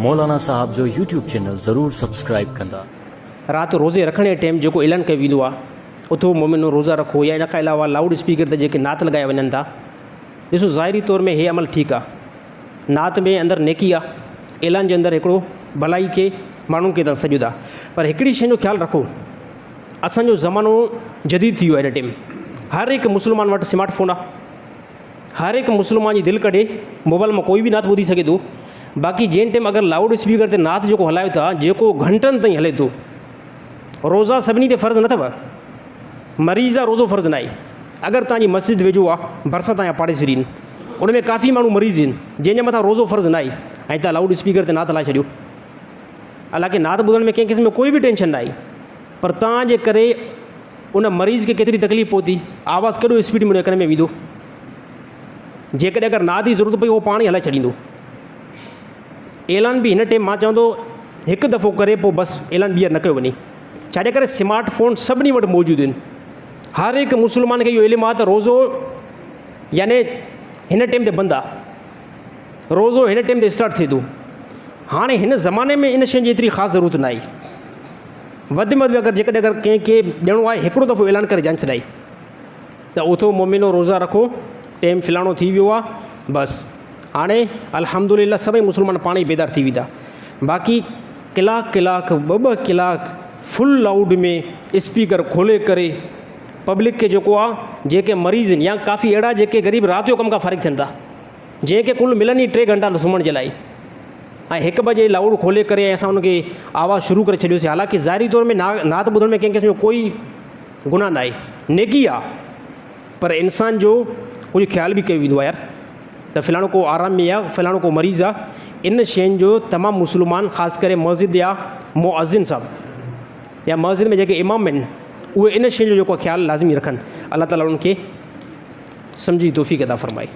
मौलाना साहब जो YouTube channel ज़रूर subscribe कंदा। रात रोज़े रखने टाइम जो ऐलान कयो वेंदो आहे उथो मोमिनो रोज़ा रखो, या इन खां अलावा लाउड स्पीकर ते जेके नात लॻाया वञनि था। ॾिसो ज़ाहिरी तौर में हे अमल ठीकु आहे, नात में अंदरि नेकी आहे, ऐलान जे अंदरि हिकिड़ो भलाई खे माण्हुनि खे था सॼो था। पर हिकिड़ी शइ जो ख़्यालु रखो, असांजो ज़मानो जदीद थी वियो आहे। हिन टाइम हर हिकु मुस्लमान वटि स्मार्टफोन आहे, हर हिकु मुस्लमान जी दिलि कढे मोबाइल में कोई बि नात ॿुधी सघे थो। बाक़ी जंहिं टाइम अगरि लाउड स्पीकर ते नात जेको हलायो था, जेको घंटनि ताईं हले थो, रोज़ा सभिनी ते फ़र्ज़ु न अथव, मरीज़ आहे रोज़ो फ़र्ज़ु न आहे। अगरि तव्हांजी मस्जिद वेझो आहे, भरिसां तव्हांजा पाड़ेसरी आहिनि, उन में काफ़ी माण्हू मरीज़ आहिनि जंहिंजे मथां रोज़ो फ़र्ज़ु न आहे, ऐं तव्हां लाउड स्पीकर ते नात हलाए छॾियो। हालांकि नात ॿुधण में कंहिं क़िस्म में कोई बि टेंशन न आहे, पर तव्हांजे करे उन मरीज़ खे केतिरी तकलीफ़ पहुती, आवाज़ु केॾो स्पीड में कन में वेंदो। जेकॾहिं अगरि नात जी ज़रूरत पई उहो पाण ई हलाए छॾींदो। ऐलान बि हिन टाइम मां चवंदो हिकु दफ़ो करे पोइ बसि ऐलान ॿीहर न कयो वञे। छाजे करे स्मार्टफोन सभिनी वटि मौजूदु आहिनि। हर हिकु मुस्लमान खे इहो इल्मु आहे त रोज़ो याने हिन टाइम ते बंदि आहे, रोज़ो हिन टाइम ते स्टार्ट थिए थो। हाणे हिन ज़माने में इन शइ जी एतिरी ख़ासि ज़रूरत न आहे। वधि में वधि अगरि जेकॾहिं कंहिंखे ॾियणो आहे हिकिड़ो दफ़ो ऐलान करे जान छॾाई त उथो मोमिनो रोज़ा रखो, टाइम फिलाणो थी वियो आहे, बसि हाणे अल्हम्दुलिल्लाह सभई मुस्लमान पाण ई बेदार थी वेंदा। बाक़ी कलाक ॿ कलाक फुल लाउड में स्पीकर खोले करे पब्लिक खे जेको आहे, जेके मरीज़ आहिनि या काफ़ी अहिड़ा जेके ग़रीब राति जो कम खां फ़ारिग़ थियनि था, जंहिंखे कुल मिलनि ई 3 घंटा त सुम्हण जे लाइ, ऐं 1 बजे लाउड खोले करे असां उनखे आवाज़ु शुरू करे छॾियोसीं। हालांकि ज़ाहिरी तौर में नात ॿुधण में कंहिं क़िस्म जो कोई गुनाह न आहे, नेकी आहे, पर इंसान जो कुझु ख़्याल बि कयो वेंदो आहे यार त फ़लाणो को आराम में आहे, फ़लाणो को मरीज़ आहे। इन शयुनि जो तमामु मुस्लमान ख़ासि करे मस्जिद या मुअज़्ज़िन साहब या मस्जिद में जेके इमाम आहिनि उहे इन शइ जो जेको ख़्यालु लाज़मी रखनि। अल्लाह ताला उन्हनि खे सम्झी तौफ़ीक़ अता फ़रमाए।